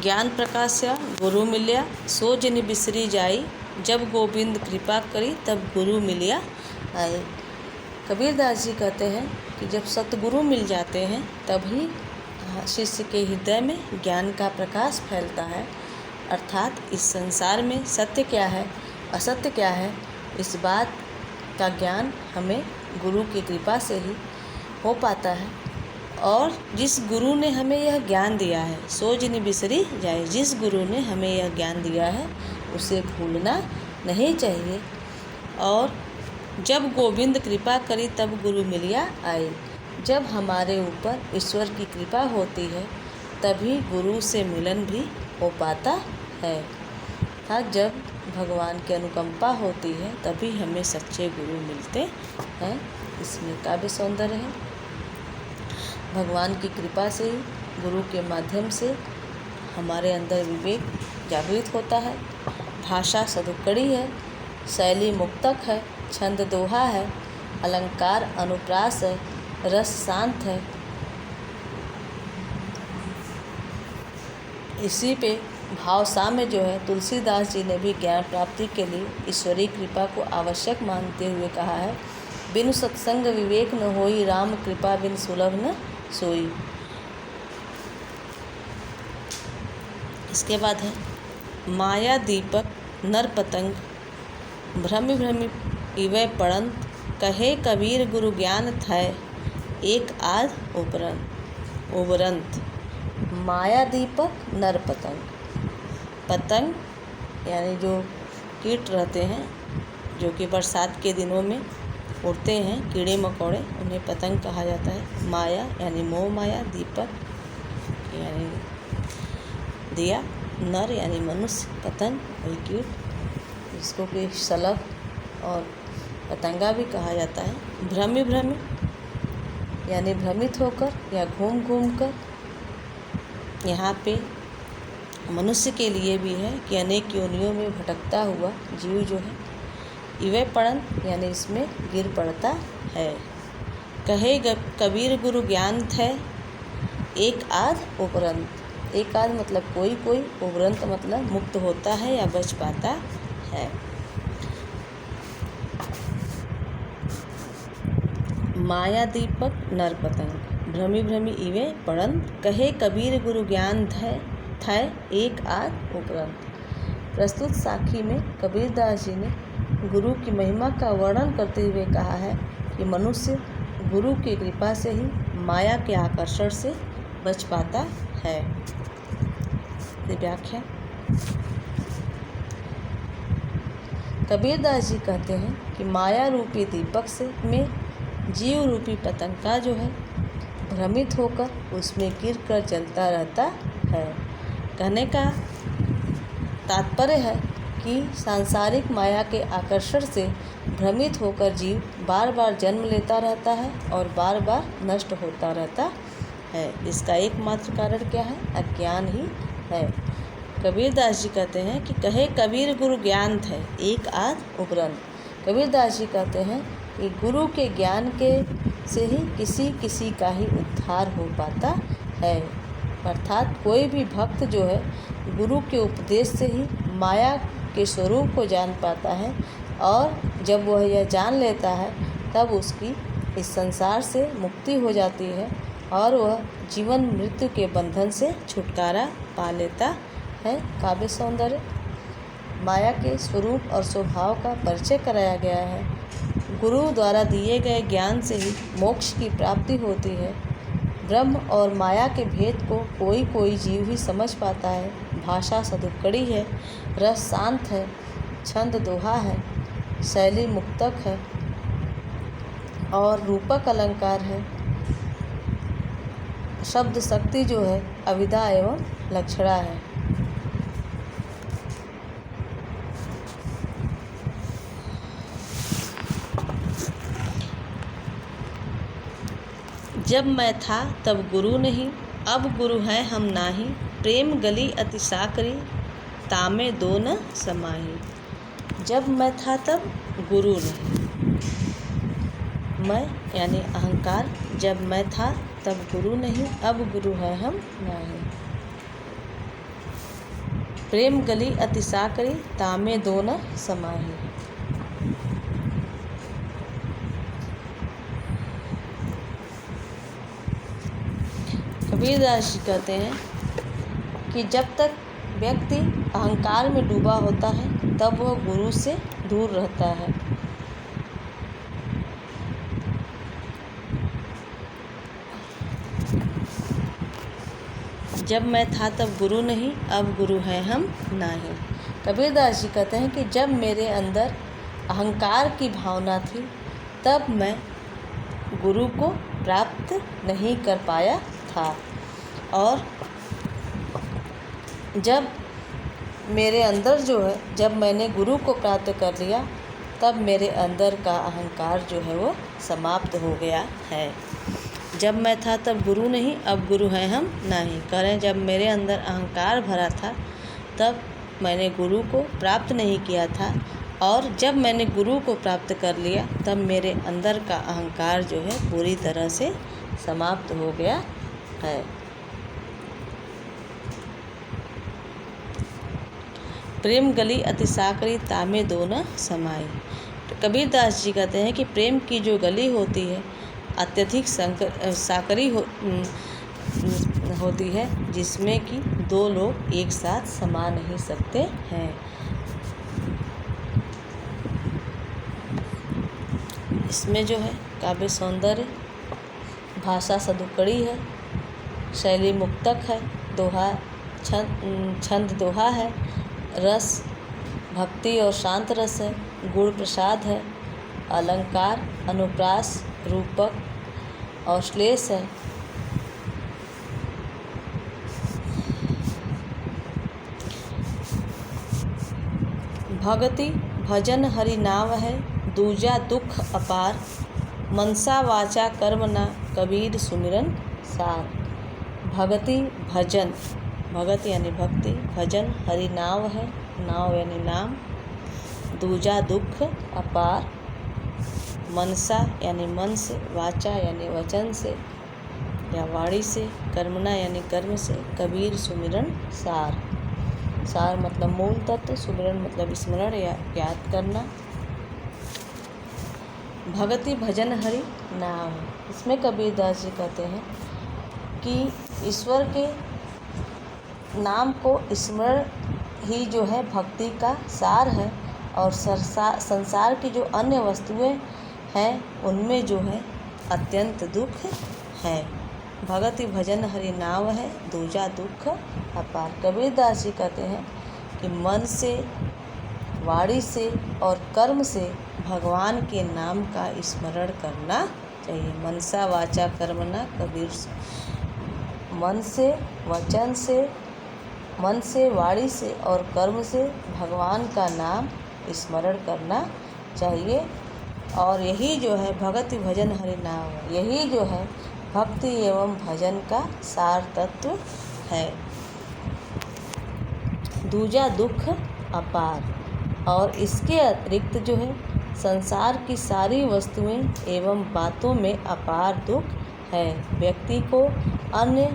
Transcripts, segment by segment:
ज्ञान प्रकाश्या गुरु मिल्या सो जिन बिसरी जाई, जब गोविंद कृपा करी तब गुरु मिलिया आए। कबीरदास जी कहते हैं कि जब सतगुरु मिल जाते हैं तभी शिष्य के हृदय में ज्ञान का प्रकाश फैलता है। अर्थात इस संसार में सत्य क्या है, असत्य क्या है, इस बात का ज्ञान हमें गुरु की कृपा से ही हो पाता है। और जिस गुरु ने हमें यह ज्ञान दिया है सो जिन बिसरी जाए, जिस गुरु ने हमें यह ज्ञान दिया है उसे भूलना नहीं चाहिए। और जब गोविंद कृपा करी तब गुरु मिलिया आए, जब हमारे ऊपर ईश्वर की कृपा होती है तभी गुरु से मिलन भी हो पाता है। हाँ, जब भगवान की अनुकंपा होती है तभी हमें सच्चे गुरु मिलते हैं। इसमें काव्य सौंदर्य है। भगवान की कृपा से ही, गुरु के माध्यम से हमारे अंदर विवेक जागृत होता है। भाषा सदुक्कड़ी है, शैली मुक्तक है, छंद दोहा है, अलंकार अनुप्रास है, रस शांत है। इसी पे भाव साम्य जो है, तुलसीदास जी ने भी ज्ञान प्राप्ति के लिए ईश्वरीय कृपा को आवश्यक मानते हुए कहा है, बिनु सत्संग विवेक न होई, राम कृपा बिन सुलभ न सोई। इसके बाद है माया दीपक नर पतंग, भ्रमि भ्रमि इवै पड़ंत, कहे कबीर गुरु ज्ञान थै, एक आध उबरंत। माया दीपक नर पतंग, पतंग यानी जो कीट रहते हैं जो कि बरसात के दिनों में उड़ते हैं, कीड़े मकोड़े, उन्हें पतंग कहा जाता है। माया यानी मोह माया, दीपक यानी दिया, नर यानी मनुष्य, पतंग वही कीट जिसको कि शलभ और पतंगा भी कहा जाता है। भ्रमि भ्रमि यानी भ्रमित होकर या घूम घूम कर। यहाँ पे मनुष्य के लिए भी है कि अनेक योनियों में भटकता हुआ जीव जो है, इवै पड़न यानी इसमें गिर पड़ता है। कहे कबीर गुरु ज्ञान थे, एक आध उपरंत। एक आध मतलब कोई कोई, उपरंत मतलब मुक्त होता है या बच पाता है। माया दीपक नर पतंग, भ्रमि भ्रमि इवे पड़ंत, कहे कबीर गुरु ज्ञान थे, एक आध उपरंत। प्रस्तुत साखी में कबीरदास जी ने गुरु की महिमा का वर्णन करते हुए कहा है कि मनुष्य गुरु की कृपा से ही माया के आकर्षण से बच पाता है। व्याख्या। कबीरदास जी कहते हैं कि माया रूपी दीपक से में जीव रूपी पतंग का जो है भ्रमित होकर उसमें गिर कर जलता रहता है। कहने का तात्पर्य है कि सांसारिक माया के आकर्षण से भ्रमित होकर जीव बार बार जन्म लेता रहता है और बार बार नष्ट होता रहता है। इसका एकमात्र कारण क्या है? अज्ञान ही है। कबीरदास जी कहते हैं कि कहे कबीर गुरु ज्ञान थे, एक आध उपरंत। कबीरदास जी कहते हैं कि गुरु के ज्ञान के से ही किसी का ही उद्धार हो पाता है। अर्थात कोई भी भक्त जो है गुरु के उपदेश से ही माया के स्वरूप को जान पाता है, और जब वह यह जान लेता है तब उसकी इस संसार से मुक्ति हो जाती है और वह जीवन मृत्यु के बंधन से छुटकारा पा लेता है। काव्य सौंदर्य। माया के स्वरूप और स्वभाव का परिचय कराया गया है। गुरु द्वारा दिए गए ज्ञान से ही मोक्ष की प्राप्ति होती है। ब्रह्म और माया के भेद को कोई कोई जीव ही समझ पाता है। भाषा सदुक्कड़ी है, रस शांत है, छंद दोहा है, शैली मुक्तक है और रूपक अलंकार है। शब्द शक्ति जो है अविदा एवं लक्षणा है। जब मैं था तब गुरु नहीं, अब गुरु है हम नाही, प्रेम गली अति साकरी, तामे दो न समाही। जब मैं था तब गुरु नहीं, मैं यानी अहंकार, जब मैं था तब गुरु नहीं, अब गुरु है हम नहीं। प्रेम गली अति साकरी तामे दो न समाही। कबीरदास जी कहते हैं कि जब तक व्यक्ति अहंकार में डूबा होता है तब वह गुरु से दूर रहता है। जब मैं था तब गुरु नहीं, अब गुरु हैं हम नहीं। कबीरदास जी कहते हैं कि जब मेरे अंदर अहंकार की भावना थी तब मैं गुरु को प्राप्त नहीं कर पाया था, और जब मेरे अंदर जो है, जब मैंने गुरु को प्राप्त कर लिया तब मेरे अंदर का अहंकार जो है वो समाप्त हो गया है। जब मैं था तब गुरु नहीं, अब गुरु हैं हम नहीं। करें जब मेरे अंदर अहंकार भरा था तब मैंने गुरु को प्राप्त नहीं किया था, और जब मैंने गुरु को प्राप्त कर लिया तब मेरे अंदर का अहंकार जो है पूरी तरह से समाप्त हो गया है। प्रेम गली अति साकरी तामे दो न समाई। तो कबीरदास जी कहते हैं कि प्रेम की जो गली होती है अत्यधिक साकरी होती है, जिसमें कि दो लोग एक साथ समा नहीं सकते हैं। इसमें जो है काव्य सौंदर्य, भाषा सदुकड़ी है, शैली मुक्तक है, दोहा छंद दोहा है, रस भक्ति और शांत रस है, गुण प्रसाद है, अलंकार अनुप्रास रूपक और श्लेष है। भगति भजन हरि नाव है, दूजा दुख अपार, मनसा वाचा कर्म न कबीर सुमिरन सार। भगति भजन, भगत यानी भक्ति, भजन हरि नाव है, नाव यानी नाम, दूजा दुख अपार, मनसा यानी मन से, वाचा यानी वचन से या वाणी से, कर्मना यानी कर्म से, कबीर सुमिरन सार। सार मतलब मूल तत्व, सुमिरन मतलब स्मरण या याद करना। भगति भजन हरि नाम, इसमें कबीरदास जी कहते हैं कि ईश्वर के नाम को स्मरण ही जो है भक्ति का सार है, और संसार की जो अन्य वस्तुएं हैं उनमें जो है अत्यंत दुख है। भगति भजन हरि नाव है, दूजा दुख अपार। कबीरदास जी कहते हैं कि मन से, वाणी से और कर्म से भगवान के नाम का स्मरण करना चाहिए। मनसा वाचा कर्मणा कबीर, मन से, वचन से, मन से, वाणी से और कर्म से भगवान का नाम स्मरण करना चाहिए। और यही जो है भगति भजन हरि नाम, यही जो है भक्ति एवं भजन का सार तत्व है। दूजा दुख अपार, और इसके अतिरिक्त जो है संसार की सारी वस्तुएं एवं बातों में अपार दुख है। व्यक्ति को अन्य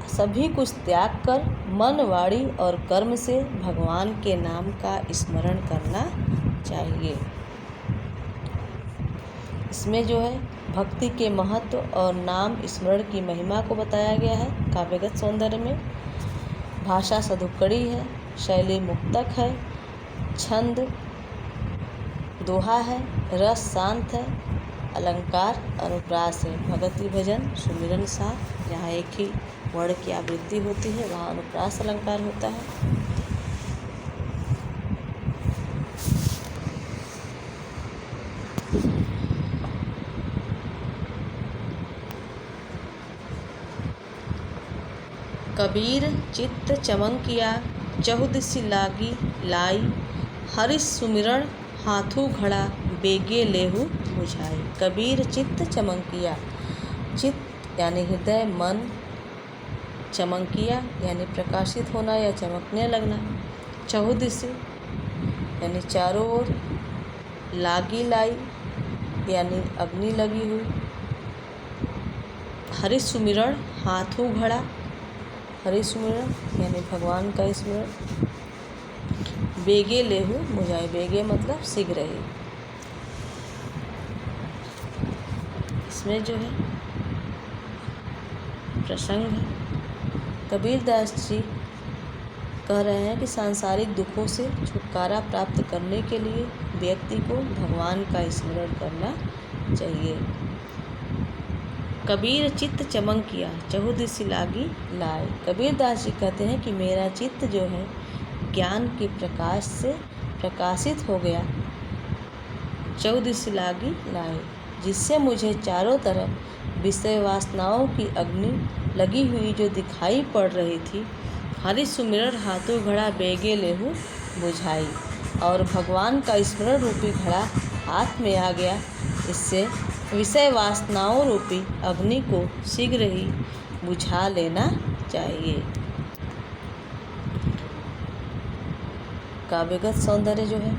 सभी कुछ त्याग कर मन, वाणी और कर्म से भगवान के नाम का स्मरण करना चाहिए। इसमें जो है भक्ति के महत्व और नाम स्मरण की महिमा को बताया गया है काव्यगत सौंदर्य में। भाषा सदुक्कड़ी है, शैली मुक्तक है, छंद दोहा है, रस शांत है, अलंकार अनुप्रास है। भगति भजन सुमिरन सार, जहाँ एक ही वर्ण की आवृत्ति होती है वहाँ अनुप्रास अलंकार होता है। कबीर चित्त चमंकिया, चहुदिसि लागी लाई, हरि सुमिरण हाथू घड़ा, बेगे लेहु बुझाई। कबीर चित्त चमंकिया, चित्त यानी हृदय, मन, चमंकिया यानी प्रकाशित होना या चमकने लगना, चहुदिसि यानी चारों ओर, लागी लाई यानी अग्नि लगी हुई, हरि सुमिरण हाथू घड़ा, हरि सुमिरन यानी भगवान का स्मरण। बेगे लेहु मुझाई, बेगे मतलब शीघ्र ही। इसमें जो है प्रसंग है, कबीर दास जी कह रहे हैं कि सांसारिक दुखों से छुटकारा प्राप्त करने के लिए व्यक्ति को भगवान का स्मरण करना चाहिए। कबीर चित्त चमन किया, चहुदिशि लागी लाए। कबीर दास जी कहते हैं कि मेरा चित्त जो है ज्ञान के प्रकाश से प्रकाशित हो गया, चहुदिशि लागी लाए, जिससे मुझे चारों तरफ विषय वासनाओं की अग्नि लगी हुई जो दिखाई पड़ रही थी, हरि सुमिरन हाथों घड़ा बेगे लेहु बुझाई, और भगवान का स्मरण रूपी घड़ा हाथ में आ गया। इससे विषय वासनाओं रूपी अग्नि को शीघ्र ही बुझा लेना चाहिए। काव्यगत सौंदर्य जो है,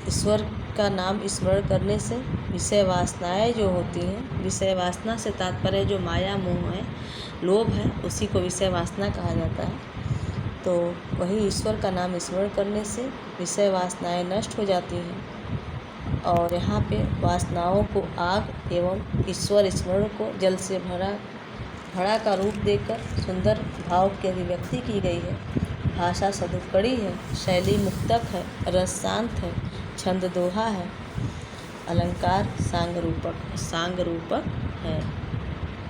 ईश्वर का नाम स्मरण करने से विषय वासनाएं जो होती हैं, विषय वासना से तात्पर्य जो माया मोह है, लोभ है, उसी को विषय वासना कहा जाता है। तो वही ईश्वर का नाम स्मरण करने से विषय वासनाएं नष्ट हो जाती हैं। और यहाँ पे वासनाओं को आग एवं ईश्वर स्मरण को जल से घड़ा का रूप देकर सुंदर भाव की अभिव्यक्ति की गई है। भाषा सदुपकड़ी है, शैली मुक्तक है, रस शांत है, छंद दोहा है, अलंकार सांग रूपक है।